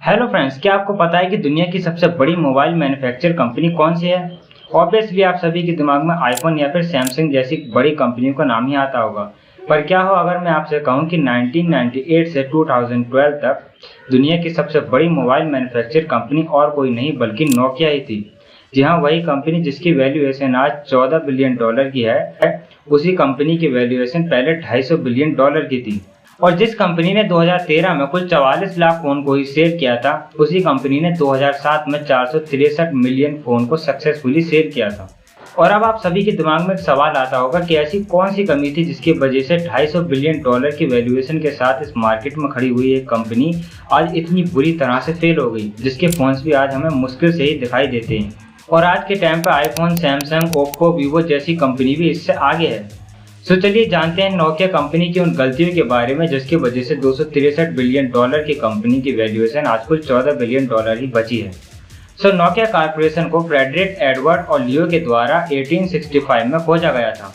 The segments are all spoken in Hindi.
हेलो फ्रेंड्स, क्या आपको पता है कि दुनिया की सबसे बड़ी मोबाइल मैन्युफैक्चर कंपनी कौन सी है? ऑब्वियसली आप सभी के दिमाग में आईफोन या फिर सैमसंग जैसी बड़ी कंपनियों का नाम ही आता होगा। पर क्या हो अगर मैं आपसे कहूं कि 1998 से 2012 तक दुनिया की सबसे बड़ी मोबाइल मैन्युफैक्चर कंपनी और कोई नहीं बल्कि नोकिया ही थी। जी हाँ, वही कंपनी जिसकी वैल्यूएशन आज $14 बिलियन की है, उसी कंपनी की वैल्यूएशन पहले $250 बिलियन की थी। और जिस कंपनी ने 2013 में कुल 44 लाख फोन को ही सेल किया था, उसी कंपनी ने 2007 में 463 मिलियन फोन को सक्सेसफुली सेल किया था। और अब आप सभी के दिमाग में एक सवाल आता होगा कि ऐसी कौन सी कमी थी जिसकी वजह से $250 बिलियन की वैल्यूएशन के साथ इस मार्केट में खड़ी हुई एक कंपनी आज इतनी बुरी तरह से फेल हो गई, जिसके फोन्स भी आज हमें मुश्किल से ही दिखाई देते हैं। और आज के टाइम पर आईफोन, सैमसंग, ओप्पो, वीवो जैसी कंपनी भी इससे आगे है। तो चलिए जानते हैं नोकिया कंपनी की उन गलतियों के बारे में जिसकी वजह से $263 बिलियन की कंपनी की वैल्यूएशन आज कुल $14 बिलियन ही बची है। नोकिया कॉर्पोरेशन को फ्रेडरिक एडवर्ड और लियो के द्वारा 1865 में खोजा गया था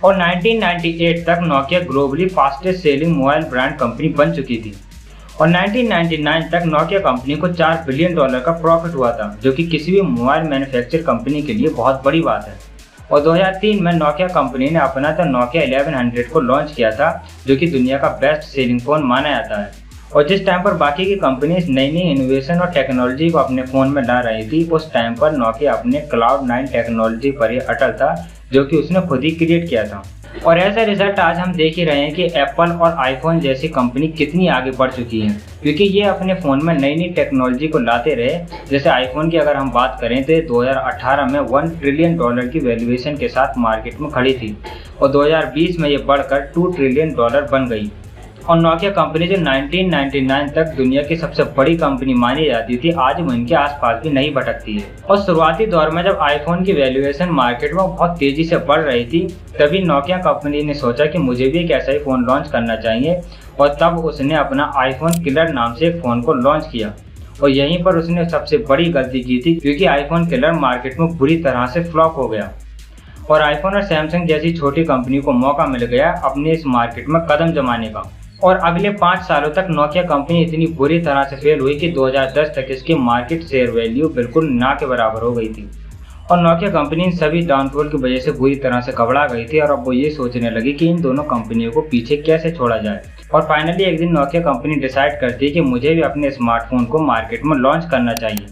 और 1998 तक Nokia globally fastest selling mobile brand company बन चुकी थी। और 1999 तक नोकिया कंपनी को $4 बिलियन का प्रॉफिट हुआ था, जो कि किसी भी मोबाइल मैन्युफैक्चर कंपनी के लिए बहुत बड़ी बात है। और 2003 में नोकिया कंपनी ने अपना नोकिया 1100 को लॉन्च किया था, जो कि दुनिया का बेस्ट सेलिंग फोन माना जाता है। और जिस टाइम पर बाकी की कंपनीज नई नई इनोवेशन और टेक्नोलॉजी को अपने फ़ोन में ला रही थी, उस टाइम पर नोकिया अपने क्लाउड 9 टेक्नोलॉजी पर ही अटल था, जो कि उसने खुद ही क्रिएट किया था। और ऐसा रिजल्ट आज हम देख ही रहे हैं कि एप्पल और आईफोन जैसी कंपनी कितनी आगे बढ़ चुकी हैं, क्योंकि ये अपने फ़ोन में नई नई टेक्नोलॉजी को लाते रहे। जैसे आईफोन की अगर हम बात करें तो 2018 में $1 ट्रिलियन की वैल्यूएशन के साथ मार्केट में खड़ी थी और 2020 में ये बढ़कर $2 ट्रिलियन बन गई। और नोकिया कंपनी जो 1999 तक दुनिया की सबसे बड़ी कंपनी मानी जाती थी, आज वो इनके आसपास भी नहीं भटकती है। और शुरुआती दौर में जब आईफोन की वैल्यूएशन मार्केट में बहुत तेजी से बढ़ रही थी, तभी नोकिया कंपनी ने सोचा कि मुझे भी एक ऐसा ही फ़ोन लॉन्च करना चाहिए और तब उसने अपना आईफोन किलर नाम से एक फ़ोन को लॉन्च किया। और यहीं पर उसने सबसे बड़ी गलती की थी, क्योंकि आईफोन किलर मार्केट में बुरी तरह से फ्लॉप हो गया और आईफोन और सैमसंग जैसी छोटी कंपनी को मौका मिल गया अपने इस मार्केट में कदम जमाने का। और अगले 5 सालों तक नोकिया कंपनी इतनी बुरी तरह से फेल हुई कि 2010 तक इसकी मार्केट शेयर वैल्यू बिल्कुल ना के बराबर हो गई थी। और नोकिया कंपनी इन सभी डाउनफॉल की वजह से बुरी तरह से घबरा गई थी और अब वो ये सोचने लगी कि इन दोनों कंपनियों को पीछे कैसे छोड़ा जाए। और फाइनली एक दिन नोकिया कंपनी डिसाइड करती है कि मुझे भी अपने स्मार्टफोन को मार्केट में लॉन्च करना चाहिए।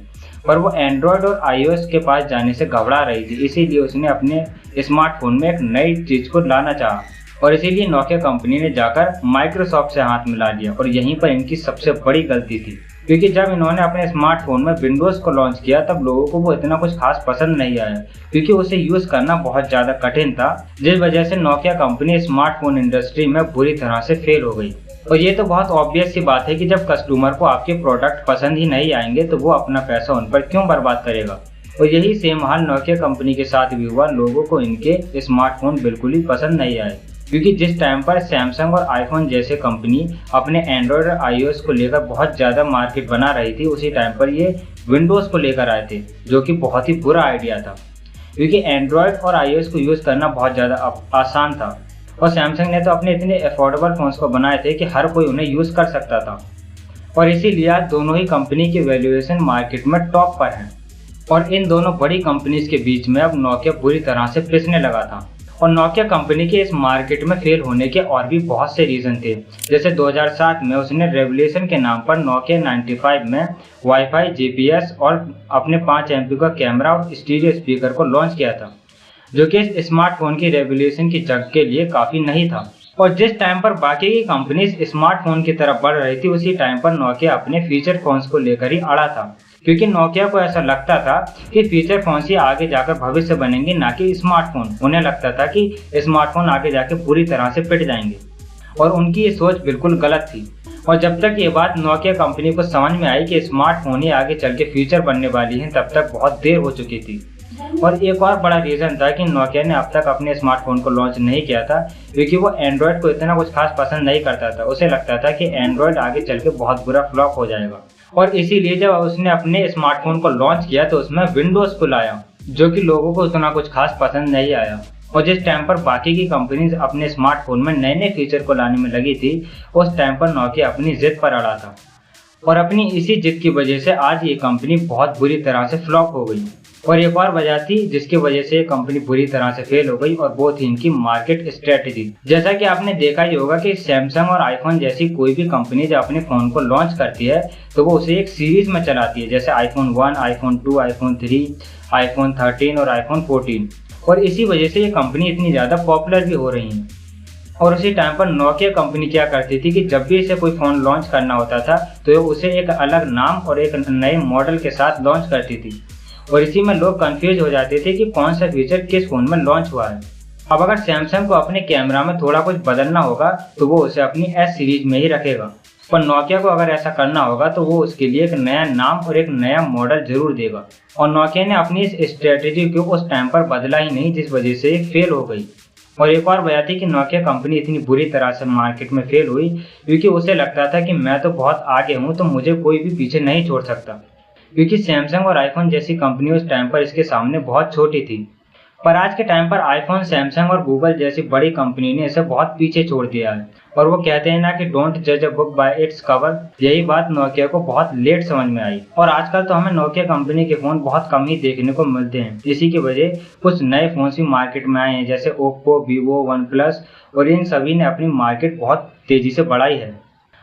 पर वो एंड्रॉयड और iOS के पास जाने से घबरा रही थी, इसीलिए उसने अपने स्मार्टफोन में एक नई चीज़ को लाना चाहा और इसीलिए नोकिया कंपनी ने जाकर माइक्रोसॉफ्ट से हाथ मिला लिया। और यहीं पर इनकी सबसे बड़ी गलती थी, क्योंकि जब इन्होंने अपने स्मार्टफोन में विंडोज़ को लॉन्च किया तब लोगों को वो इतना कुछ खास पसंद नहीं आया, क्योंकि उसे यूज़ करना बहुत ज़्यादा कठिन था, जिस वजह से नोकिया कंपनी स्मार्टफोन इंडस्ट्री में बुरी तरह से फेल हो गई। और ये तो बहुत ऑब्वियस सी बात है कि जब कस्टमर को आपके प्रोडक्ट पसंद ही नहीं आएंगे तो वो अपना पैसा उन पर क्यों बर्बाद करेगा। और यही सेम हाल नोकिया कंपनी के साथ भी हुआ। लोगों को इनके स्मार्टफोन बिल्कुल ही पसंद नहीं आए, क्योंकि जिस टाइम पर सैमसंग और आईफोन जैसे कंपनी अपने एंड्रॉयड और iOS को लेकर बहुत ज़्यादा मार्केट बना रही थी, उसी टाइम पर ये विंडोज़ को लेकर आए थे, जो कि बहुत ही बुरा आइडिया था, क्योंकि एंड्रॉयड और iOS को यूज़ करना बहुत ज़्यादा आसान था। और सैमसंग ने तो अपने इतने अफोर्डेबल फ़ोन्स को बनाए थे कि हर कोई उन्हें यूज़ कर सकता था। और इसीलिए आज दोनों ही कंपनी की वैल्यूएशन मार्केट में टॉप पर है। और इन दोनों बड़ी कंपनीज के बीच में अब नोकिया बुरी तरह से पिसने लगा था। और नोकिया कंपनी के इस मार्केट में फेल होने के और भी बहुत से रीज़न थे। जैसे 2007 में उसने रेवोल्यूशन के नाम पर नोकिया 95 में वाईफाई, जीपीएस और अपने 5 MP का कैमरा और स्टीरियो स्पीकर को लॉन्च किया था, जो कि इस स्मार्टफोन की रेवोल्यूशन की जग के लिए काफ़ी नहीं था। और जिस टाइम पर बाकी की कंपनीज स्मार्टफोन की तरफ बढ़ रही थी, उसी टाइम पर नोकिया अपने फीचर फोन्स को लेकर ही अड़ा था, क्योंकि नोकिया को ऐसा लगता था कि फीचर फोन ही आगे जाकर भविष्य बनेंगे, ना कि स्मार्टफोन। उन्हें लगता था कि स्मार्टफोन आगे जाकर पूरी तरह से पिट जाएंगे और उनकी ये सोच बिल्कुल गलत थी। और जब तक ये बात नोकिया कंपनी को समझ में आई कि स्मार्टफोन ही आगे चल के फीचर बनने वाली हैं, तब तक बहुत देर हो चुकी थी। और एक और बड़ा रीज़न था कि नोकिया ने अब तक अपने स्मार्टफोन को लॉन्च नहीं किया था, क्योंकि वो एंड्रॉयड को इतना कुछ खास पसंद नहीं करता था। उसे लगता था कि एंड्रॉयड आगे चल के बहुत बुरा फ्लॉप हो जाएगा। और इसीलिए जब उसने अपने स्मार्टफोन को लॉन्च किया तो उसमें विंडोज़ को लाया, जो कि लोगों को उतना कुछ खास पसंद नहीं आया। और जिस टाइम पर बाकी की कंपनीज अपने स्मार्टफोन में नए नए फीचर को लाने में लगी थी, उस टाइम पर नोकिया अपनी जिद पर अड़ा था। और अपनी इसी जिद की वजह से आज ये कंपनी बहुत बुरी तरह से फ्लॉप हो गई। और एक और वजह थी जिसकी वजह से ये कंपनी बुरी तरह से फेल हो गई, और वो थी इनकी मार्केट स्ट्रेटेजी। जैसा कि आपने देखा ही होगा कि सैमसंग और आईफोन जैसी कोई भी कंपनी जब अपने फोन को लॉन्च करती है तो वो उसे एक सीरीज में चलाती है, जैसे आईफोन 1, आईफोन 2, आईफोन 3, आईफोन 13 और आईफोन 14। और इसी वजह से ये कंपनी इतनी ज़्यादा पॉपुलर भी हो रही है। और उसी टाइम पर नोकिया कंपनी क्या करती थी कि जब भी इसे कोई फ़ोन लॉन्च करना होता था तो ये उसे एक अलग नाम और एक नए मॉडल के साथ लॉन्च करती थी, और इसी में लोग कंफ्यूज हो जाते थे कि कौन सा फीचर किस फ़ोन में लॉन्च हुआ है। अब अगर सैमसंग को अपने कैमरा में थोड़ा कुछ बदलना होगा तो वो उसे अपनी एस सीरीज में ही रखेगा, पर नोकिया को अगर ऐसा करना होगा तो वो उसके लिए एक नया नाम और एक नया मॉडल जरूर देगा। और नोकिया ने अपनी इस स्ट्रेटेजी को उस टाइम पर बदला ही नहीं, जिस वजह से ये फेल हो गई। और एक और वजह थी कि नोकिया कंपनी इतनी बुरी तरह से मार्केट में फेल हुई क्योंकि उसे लगता था कि मैं तो बहुत आगे हूँ तो मुझे कोई भी पीछे नहीं छोड़ सकता, क्योंकि सैमसंग और आईफोन जैसी कंपनी उस टाइम पर इसके सामने बहुत छोटी थी। पर आज के टाइम पर आईफोन, सैमसंग और गूगल जैसी बड़ी कंपनी ने इसे बहुत पीछे छोड़ दिया है। और वो कहते हैं ना कि डोंट जज a book by its cover, यही बात नोकिया को बहुत लेट समझ में आई। और आजकल तो हमें नोकिया कंपनी के फ़ोन बहुत कम ही देखने को मिलते हैं। इसी की वजह कुछ नए फ़ोन भी मार्केट में आए हैं, जैसे ओप्पो, वीवो, वन प्लस, और इन सभी ने अपनी मार्केट बहुत तेज़ी से बढ़ाई है।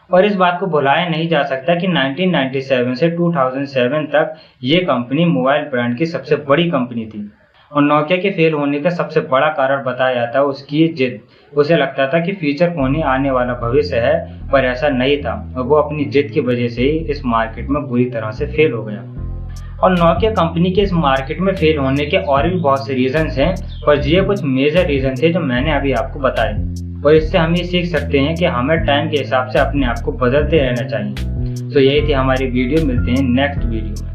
और इस बात को भुलाया नहीं जा सकता कि 1997 से 2007 तक ये कंपनी मोबाइल ब्रांड की सबसे बड़ी कंपनी थी। और नोकिया के फेल होने का सबसे बड़ा कारण बताया जाता है उसकी ये जिद। उसे लगता था कि फीचर फोन ही आने वाला भविष्य है, पर ऐसा नहीं था, और वो अपनी जिद की वजह से ही इस मार्केट में बुरी तरह से फेल हो गया। और नोकिया कंपनी के इस मार्केट में फेल होने के और भी बहुत से रीजंस हैं, पर ये कुछ मेजर रीजन थे जो मैंने अभी आपको बताए। और इससे हम ये सीख सकते हैं कि हमें टाइम के हिसाब से अपने आप को बदलते रहना चाहिए। तो यही थी हमारी वीडियो, मिलते हैं नेक्स्ट वीडियो में।